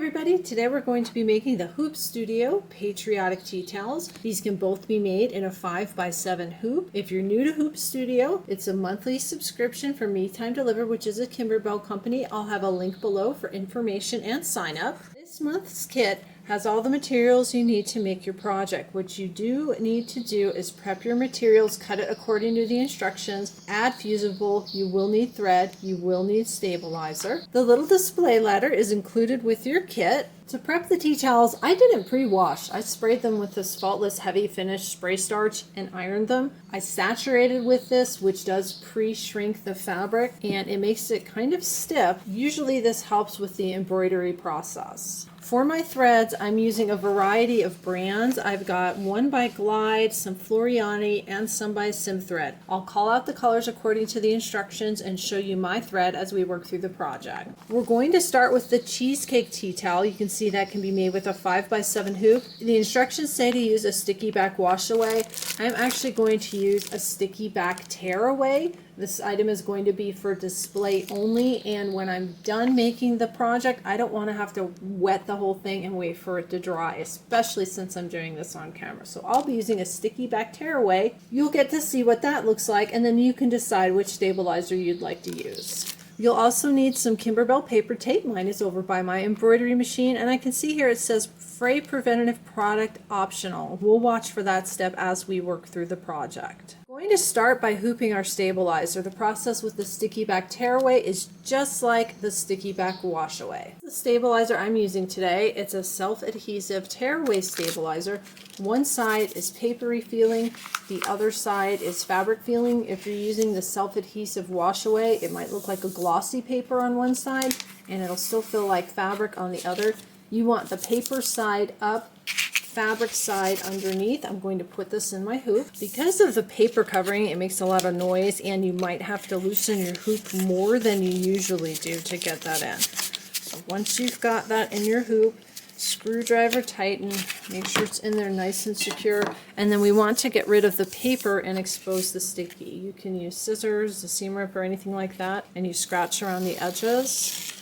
everybody, today we're going to be making the Hoop Studio Patriotic Tea Towels. These can both be made in a 5x7 hoop. If you're new to Hoop Studio, it's a monthly subscription from Me Time Deliver, which is a Kimberbell company. I'll have a link below for information and sign up. This month's kit has all the materials you need to make your project. What you do need to do is prep your materials, cut it according to the instructions, add fusible, you will need thread, you will need stabilizer. The little display ladder is included with your kit. To prep the tea towels, I didn't pre-wash. I sprayed them with this Faultless Heavy Finish spray starch and ironed them. I saturated with this, which does pre-shrink the fabric, and it makes it kind of stiff. Usually this helps with the embroidery process. For my threads, I'm using a variety of brands. I've got one by Glide, some Floriani, and some by Simthread. I'll call out the colors according to the instructions and show you my thread as we work through the project. We're going to start with the Cheesecake tea towel. You can see that can be made with a 5x7 hoop. The instructions say to use a sticky back wash away. I'm actually going to use a sticky back tear away. This item is going to be for display only, and when I'm done making the project, I don't want to have to wet the whole thing and wait for it to dry, especially since I'm doing this on camera. So I'll be using a sticky back tear away. You'll get to see what that looks like, and then you can decide which stabilizer you'd like to use. You'll also need some Kimberbell paper tape. Mine is over by my embroidery machine, and I can see here it says fray preventative product optional. We'll watch for that step as we work through the project. We're going to start by hooping our stabilizer. The process with the sticky back tear away is just like the sticky back wash away. The stabilizer I'm using today, it's a self-adhesive tear away stabilizer. One side is papery feeling, the other side is fabric feeling. If you're using the self-adhesive wash away, it might look like a glossy paper on one side and it'll still feel like fabric on the other. You want the paper side up, fabric side underneath. I'm going to put this in my hoop. Because of the paper covering, it makes a lot of noise and you might have to loosen your hoop more than you usually do to get that in. So once you've got that in your hoop, screwdriver tighten, make sure it's in there nice and secure, and then we want to get rid of the paper and expose the sticky. You can use scissors, a seam rip, or anything like that, and you scratch around the edges.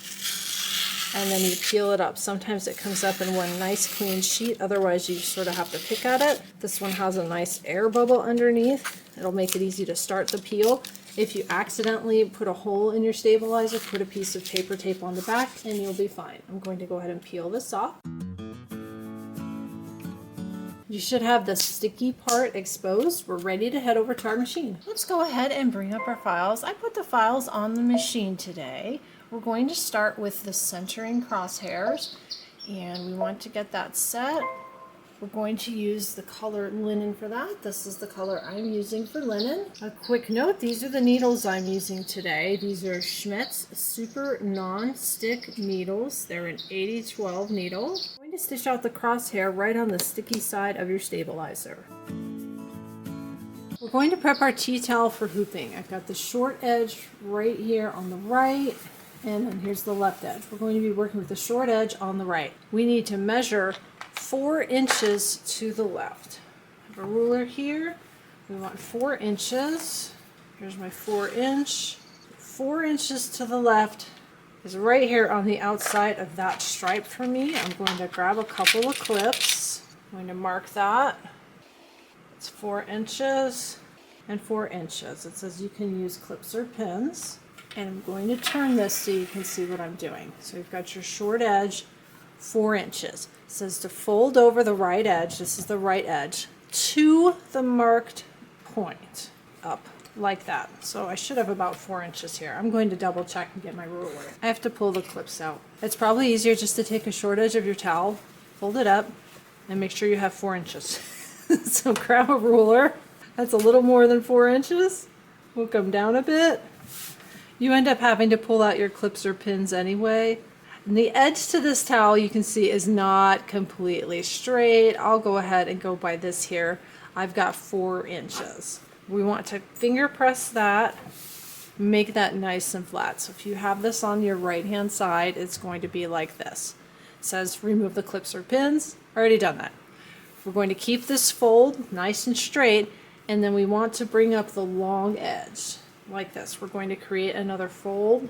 And then you peel it up. Sometimes it comes up in one nice clean sheet, otherwise you sort of have to pick at it. This one has a nice air bubble underneath. It'll make it easy to start the peel. If you accidentally put a hole in your stabilizer, put a piece of paper tape on the back and you'll be fine. I'm going to go ahead and peel this off. You should have the sticky part exposed. We're ready to head over to our machine. Let's go ahead and bring up our files. I put the files on the machine today. We're going to start with the centering crosshairs, and we want to get that set. We're going to use the color linen for that. This is the color I'm using for linen. A quick note, these are the needles I'm using today. These are Schmetz Super Non-Stick needles. They're an 80-12 needle. I'm going to stitch out the crosshair right on the sticky side of your stabilizer. We're going to prep our tea towel for hooping. I've got the short edge right here on the right, and then here's the left edge. We're going to be working with the short edge on the right. We need to measure 4 inches to the left. I have a ruler here. We want 4 inches. Here's my 4-inch. 4 inches to the left is right here on the outside of that stripe for me. I'm going to grab a couple of clips. I'm going to mark that. It's 4 inches and 4 inches. It says you can use clips or pins. And I'm going to turn this so you can see what I'm doing. So you've got your short edge, 4 inches. It says to fold over the right edge, this is the right edge, to the marked point, up like that. So I should have about 4 inches here. I'm going to double check and get my ruler. I have to pull the clips out. It's probably easier just to take a short edge of your towel, fold it up, and make sure you have 4 inches. So grab a ruler. That's a little more than 4 inches. We'll come down a bit. You end up having to pull out your clips or pins anyway. And the edge to this towel, you can see, is not completely straight. I'll go ahead and go by this here. I've got 4 inches. We want to finger press that, make that nice and flat. So if you have this on your right hand side, it's going to be like this. It says remove the clips or pins. Already done that. We're going to keep this fold nice and straight, and then we want to bring up the long edge like this. We're going to create another fold,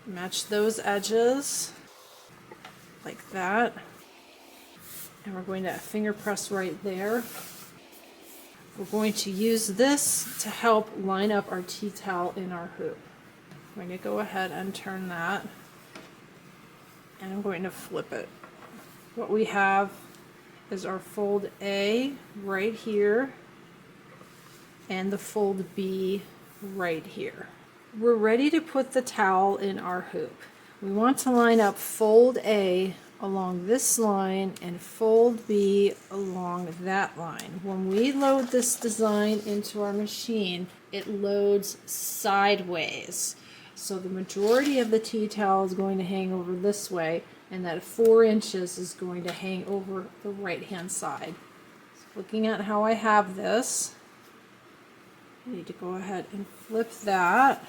match those edges, like that. And we're going to finger press right there. We're going to use this to help line up our tea towel in our hoop. I'm going to go ahead and turn that, and I'm going to flip it. What we have is our fold A right here and the fold B right here. We're ready to put the towel in our hoop. We want to line up fold A along this line and fold B along that line. When we load this design into our machine, it loads sideways. So the majority of the tea towel is going to hang over this way, and that 4 inches is going to hang over the right hand side. So looking at how I have this, I need to go ahead and flip that.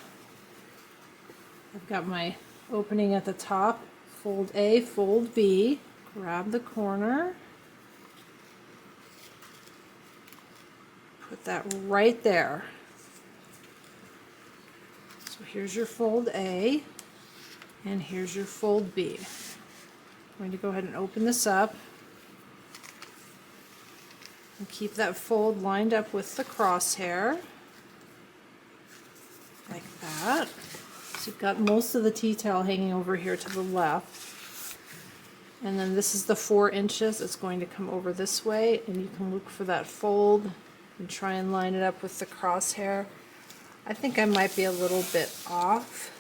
I've got my opening at the top, fold A, fold B, grab the corner, put that right there. So here's your fold A, and here's your fold B. I'm going to go ahead and open this up and keep that fold lined up with the crosshair, like that. So you've got most of the tea towel hanging over here to the left. And then this is the 4 inches. It's going to come over this way, and you can look for that fold and try and line it up with the crosshair. I think I might be a little bit off.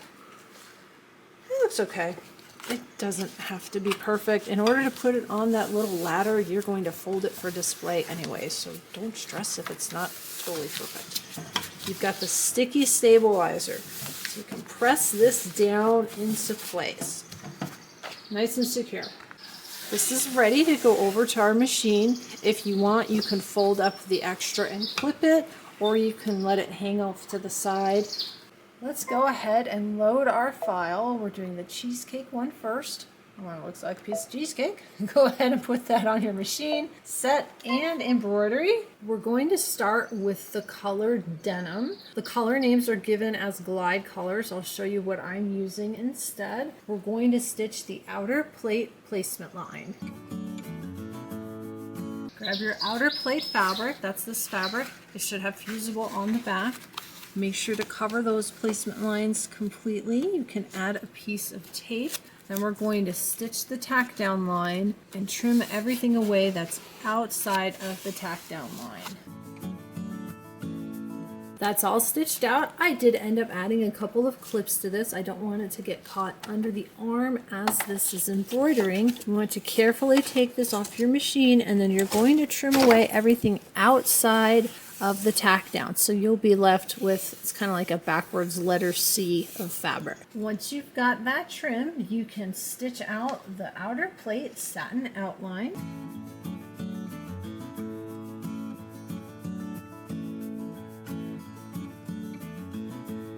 It looks okay. It doesn't have to be perfect. In order to put it on that little ladder, you're going to fold it for display anyway, so don't stress if it's not totally perfect. You've got the sticky stabilizer, so you can press this down into place. Nice and secure. This is ready to go over to our machine. If you want, you can fold up the extra and clip it, or you can let it hang off to the side. Let's go ahead and load our file. We're doing the cheesecake one first. The one that looks like a piece of cheesecake. Go ahead and put that on your machine. Set and embroidery. We're going to start with the colored denim. The color names are given as Glide colors. I'll show you what I'm using instead. We're going to stitch the outer plate placement line. Grab your outer plate fabric. That's this fabric. It should have fusible on the back. Make sure to cover those placement lines completely. You can add a piece of tape. Then we're going to stitch the tack down line and trim everything away that's outside of the tack down line. That's all stitched out. I did end up adding a couple of clips to this. I don't want it to get caught under the arm as this is embroidering. You want to carefully take this off your machine, and then you're going to trim away everything outside of the tack down. So you'll be left with, it's kind of like a backwards letter C of fabric. Once you've got that trimmed, you can stitch out the outer plate satin outline.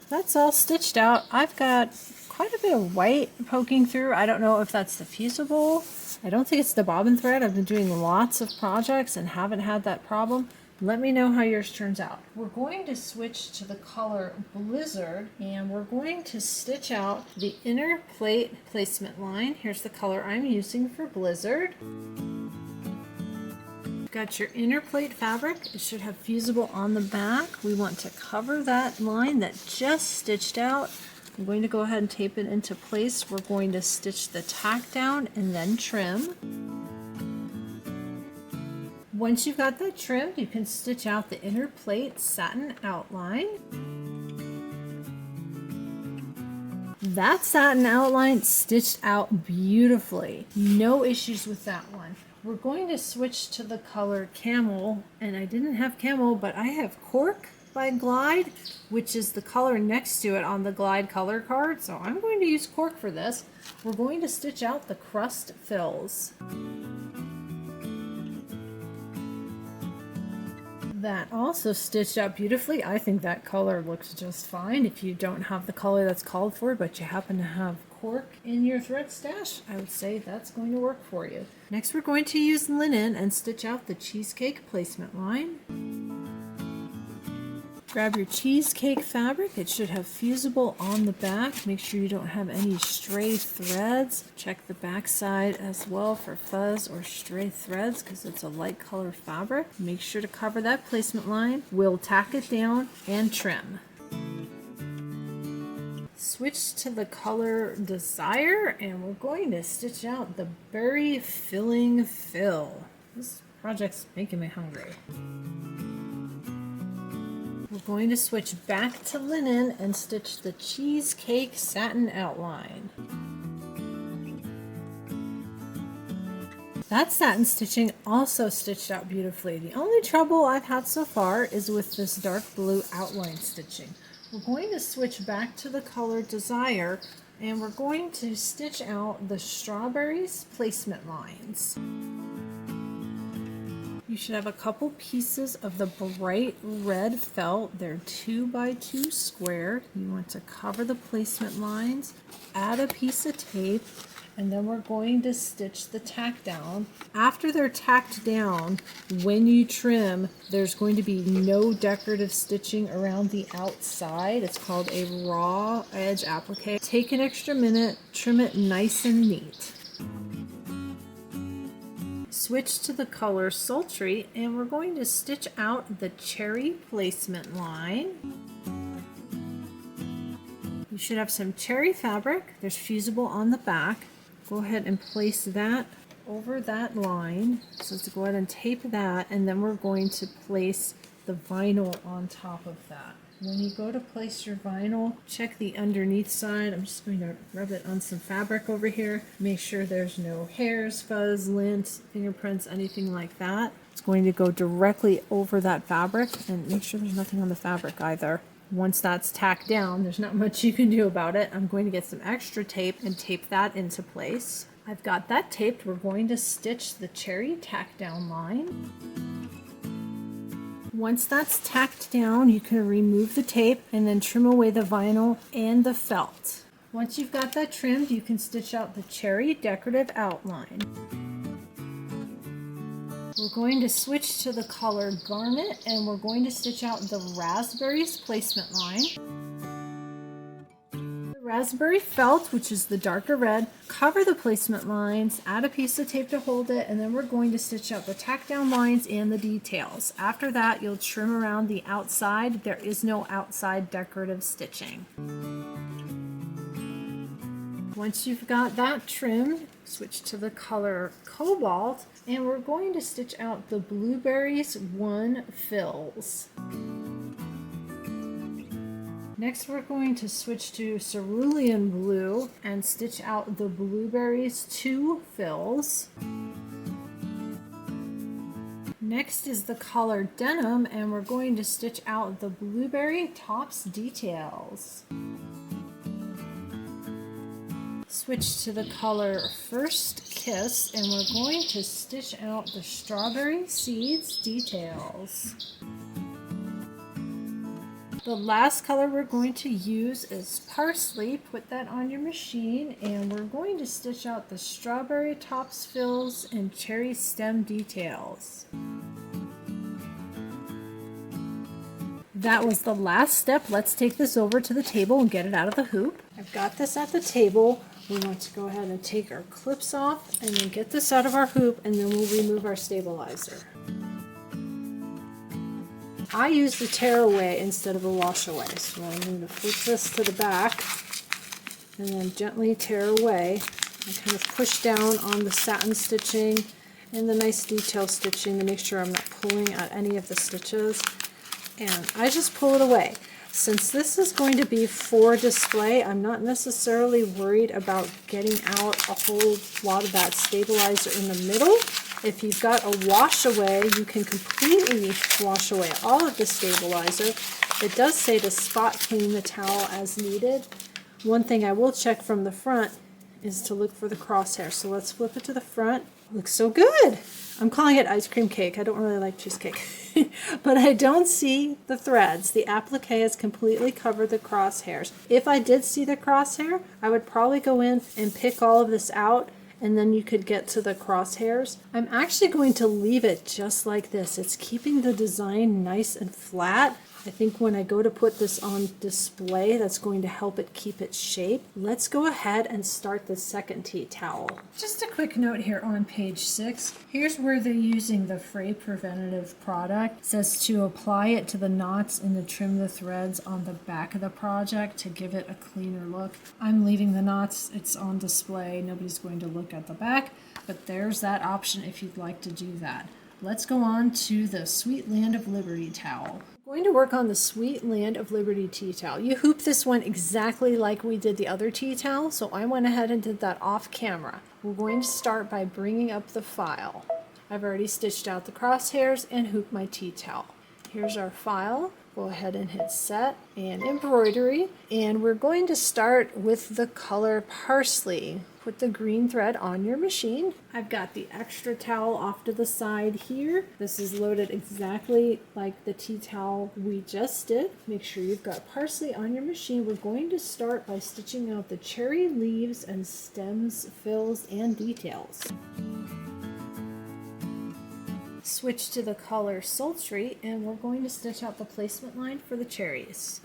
That's all stitched out. I've got quite a bit of white poking through. I don't know if that's the fusible. I don't think it's the bobbin thread. I've been doing lots of projects and haven't had that problem. Let me know how yours turns out. We're going to switch to the color Blizzard, and we're going to stitch out the inner plate placement line. Here's the color I'm using for Blizzard. Got your inner plate fabric. It should have fusible on the back. We want to cover that line that just stitched out. I'm going to go ahead and tape it into place. We're going to stitch the tack down and then trim. Once you've got that trimmed, you can stitch out the inner plate satin outline. That satin outline stitched out beautifully. No issues with that one. We're going to switch to the color Camel, and I didn't have Camel, but I have Cork by Glide, which is the color next to it on the Glide color card, so I'm going to use Cork for this. We're going to stitch out the crust fills. That also stitched out beautifully. I think that color looks just fine. If you don't have the color that's called for, but you happen to have Cork in your thread stash, I would say that's going to work for you. Next, we're going to use linen and stitch out the cheesecake placement line. Grab your cheesecake fabric. It should have fusible on the back. Make sure you don't have any stray threads. Check the back side as well for fuzz or stray threads because it's a light color fabric. Make sure to cover that placement line. We'll tack it down and trim. Switch to the color Desire and we're going to stitch out the berry filling fill. This project's making me hungry. We're going to switch back to linen and stitch the cheesecake satin outline. That satin stitching also stitched out beautifully. The only trouble I've had so far is with this dark blue outline stitching. We're going to switch back to the color Desire and we're going to stitch out the strawberries placement lines. You should have a couple pieces of the bright red felt. They're 2x2 square. You want to cover the placement lines, add a piece of tape, and then we're going to stitch the tack down. After they're tacked down, when you trim, there's going to be no decorative stitching around the outside. It's called a raw edge applique. Take an extra minute, trim it nice and neat. Switch to the color Sultry and we're going to stitch out the cherry placement line. You should have some cherry fabric. There's fusible on the back. Go ahead and place that over that line. So let's go ahead and tape that and then we're going to place the vinyl on top of that. When you go to place your vinyl, check the underneath side. I'm just going to rub it on some fabric over here. Make sure there's no hairs, fuzz, lint, fingerprints, anything like that. It's going to go directly over that fabric and make sure there's nothing on the fabric either. Once that's tacked down, there's not much you can do about it. I'm going to get some extra tape and tape that into place. I've got that taped. We're going to stitch the cherry tack down line. Once that's tacked down, you can remove the tape and then trim away the vinyl and the felt. Once you've got that trimmed, you can stitch out the cherry decorative outline. We're going to switch to the color Garnet and we're going to stitch out the raspberries placement line. Raspberry felt, which is the darker red, cover the placement lines, add a piece of tape to hold it, and then we're going to stitch out the tack down lines and the details. After that, you'll trim around the outside. There is no outside decorative stitching. Once you've got that trimmed, switch to the color Cobalt, and we're going to stitch out the Blueberries 1 fills. Next we're going to switch to Cerulean Blue and stitch out the Blueberries 2 fills. Next is the color Denim and we're going to stitch out the Blueberry Tops details. Switch to the color First Kiss and we're going to stitch out the Strawberry Seeds details. The last color we're going to use is Parsley. Put that on your machine and we're going to stitch out the Strawberry Tops fills and Cherry Stem details. That was the last step. Let's take this over to the table and get it out of the hoop. I've got this at the table. We want to go ahead and take our clips off and then get this out of our hoop and then we'll remove our stabilizer. I use the tear away instead of a wash away. So I'm going to flip this to the back and then gently tear away. I kind of push down on the satin stitching and the nice detail stitching to make sure I'm not pulling at any of the stitches. And I just pull it away. Since this is going to be for display, I'm not necessarily worried about getting out a whole lot of that stabilizer in the middle. If you've got a wash away, you can completely wash away all of the stabilizer. It does say to spot clean the towel as needed. One thing I will check from the front is to look for the crosshair. So let's flip it to the front. Looks so good. I'm calling it ice cream cake. I don't really like cheesecake. But I don't see the threads. The applique has completely covered the crosshairs. If I did see the crosshair, I would probably go in and pick all of this out and then you could get to the crosshairs. I'm actually going to leave it just like this. It's keeping the design nice and flat. I think when I go to put this on display, that's going to help it keep its shape. Let's go ahead and start the second tea towel. Just a quick note here on page 6. Here's where they're using the fray preventative product. It says to apply it to the knots and to trim the threads on the back of the project to give it a cleaner look. I'm leaving the knots. It's on display. Nobody's going to look at the back, but there's that option if you'd like to do that. Let's go on to the Sweet Land of Liberty towel. We're going to work on the Sweet Land of Liberty tea towel. You hoop this one exactly like we did the other tea towel, so I went ahead and did that off camera. We're going to start by bringing up the file. I've already stitched out the crosshairs and hooped my tea towel. Here's our file. Go ahead and hit set and embroidery, and we're going to start with the color parsley. Put the green thread on your machine. I've got the extra towel off to the side here. This is loaded exactly like the tea towel we just did. Make sure you've got parsley on your machine. We're going to start by stitching out the cherry leaves and stems, fills, and details. Switch to the color sultry, and we're going to stitch out the placement line for the cherries.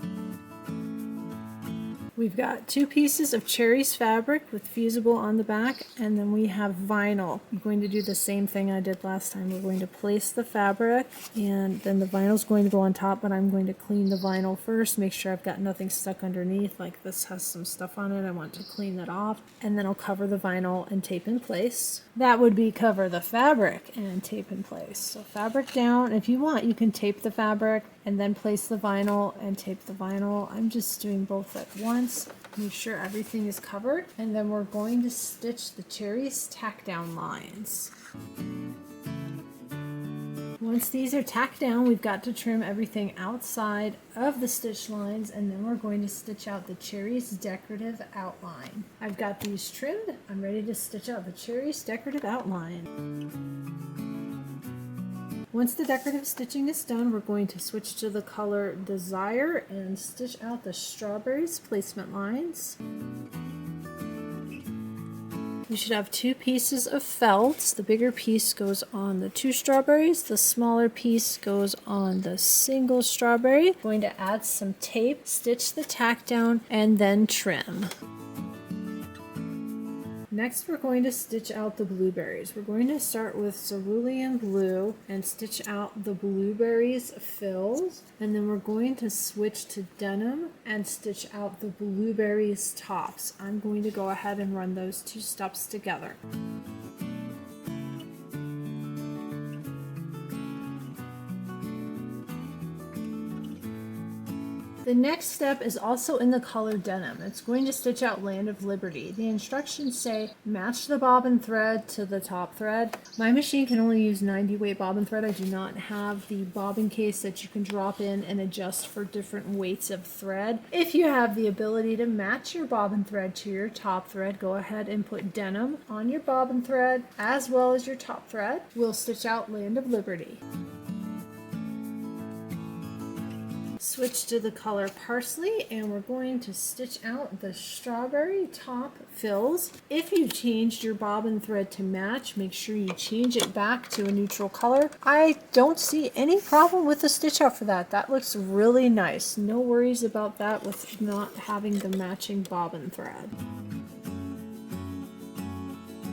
We've got 2 pieces of cherries fabric with fusible on the back, and then we have vinyl. I'm going to do the same thing I did last time. We're going to place the fabric, and then the vinyl is going to go on top, but I'm going to clean the vinyl first, make sure I've got nothing stuck underneath, like this has some stuff on it. I want to clean that off, and then I'll cover the vinyl and tape in place. That would be cover the fabric and tape in place. So fabric down. If you want, you can tape the fabric and then place the vinyl and tape the vinyl. I'm just doing both at once. Make sure everything is covered, and then we're going to stitch the cherries tack down lines. Once these are tacked down, we've got to trim everything outside of the stitch lines, and then we're going to stitch out the cherries decorative outline. I've got these trimmed. I'm ready to stitch out the cherries decorative outline. Once the decorative stitching is done, we're going to switch to the color Desire and stitch out the strawberries placement lines. You should have 2 pieces of felt. The bigger piece goes on the 2 strawberries. The smaller piece goes on the single strawberry. Going to add some tape, stitch the tack down, and then trim. Next, we're going to stitch out the blueberries. We're going to start with cerulean blue and stitch out the blueberries fills, and then we're going to switch to denim and stitch out the blueberries tops. I'm going to go ahead and run those 2 steps together. The next step is also in the color denim. It's going to stitch out Land of Liberty. The instructions say match the bobbin thread to the top thread. My machine can only use 90 weight bobbin thread. I do not have the bobbin case that you can drop in and adjust for different weights of thread. If you have the ability to match your bobbin thread to your top thread, go ahead and put denim on your bobbin thread as well as your top thread. We'll stitch out Land of Liberty. Switch to the color parsley, and we're going to stitch out the strawberry top fills. If you changed your bobbin thread to match, make sure you change it back to a neutral color. I don't see any problem with the stitch out for that. That looks really nice. No worries about that with not having the matching bobbin thread.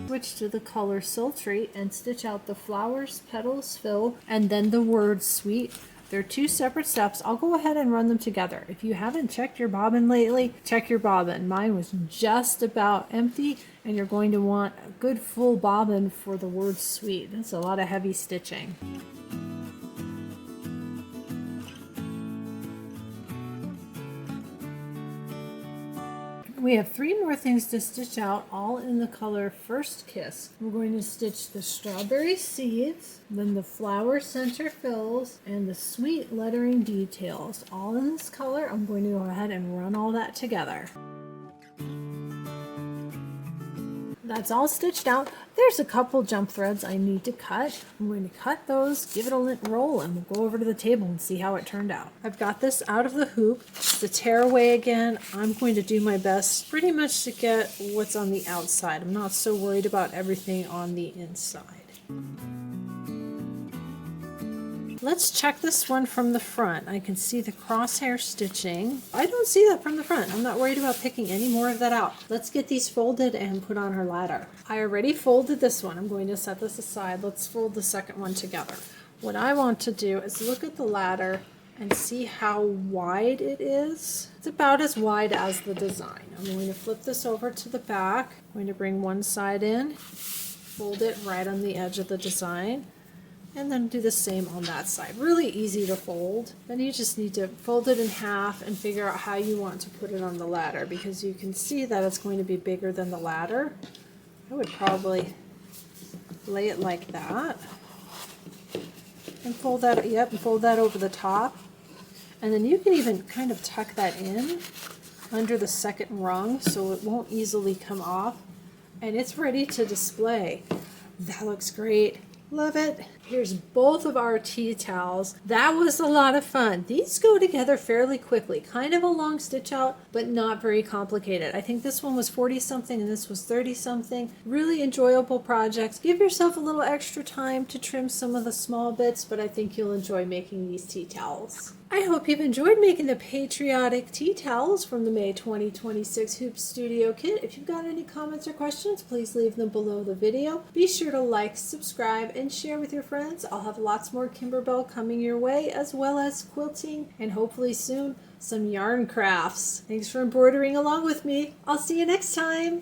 Switch to the color sultry and stitch out the flowers, petals, fill, and then the word sweet. They're 2 separate steps. I'll go ahead and run them together. If you haven't checked your bobbin lately, check your bobbin. Mine was just about empty, and you're going to want a good full bobbin for the word sweet. That's a lot of heavy stitching. We have 3 more things to stitch out, all in the color First Kiss. We're going to stitch the strawberry seeds, then the flower center fills, and the sweet lettering details. All in this color. I'm going to go ahead and run all that together. That's all stitched out. There's a couple jump threads I need to cut. I'm going to cut those, give it a lint roll, and we'll go over to the table and see how it turned out. I've got this out of the hoop. Just to tear away again, I'm going to do my best pretty much to get what's on the outside. I'm not so worried about everything on the inside. Let's check this one from the front. I can see the crosshair stitching. I don't see that from the front. I'm not worried about picking any more of that out. Let's get these folded and put on her ladder. I already folded this one. I'm going to set this aside. Let's fold the second one together. What I want to do is look at the ladder and see how wide it is. It's about as wide as the design. I'm going to flip this over to the back. I'm going to bring one side in, fold it right on the edge of the design, and then do the same on that side. Really easy to fold. Then you just need to fold it in half and figure out how you want to put it on the ladder, because you can see that it's going to be bigger than the ladder. I would probably lay it like that. And fold that, yep, and fold that over the top. And then you can even kind of tuck that in under the second rung so it won't easily come off. And it's ready to display. That looks great. Love it. Here's both of our tea towels. That was a lot of fun. These go together fairly quickly. Kind of a long stitch out, but not very complicated. I think this one was 40 something and this was 30 something. Really enjoyable projects. Give yourself a little extra time to trim some of the small bits, but I think you'll enjoy making these tea towels. I hope you've enjoyed making the Patriotic Tea Towels from the May 2026 Hoop Studio Kit. If you've got any comments or questions, please leave them below the video. Be sure to like, subscribe, and share with your friends. I'll have lots more Kimberbell coming your way, as well as quilting, and hopefully soon, some yarn crafts. Thanks for embroidering along with me. I'll see you next time.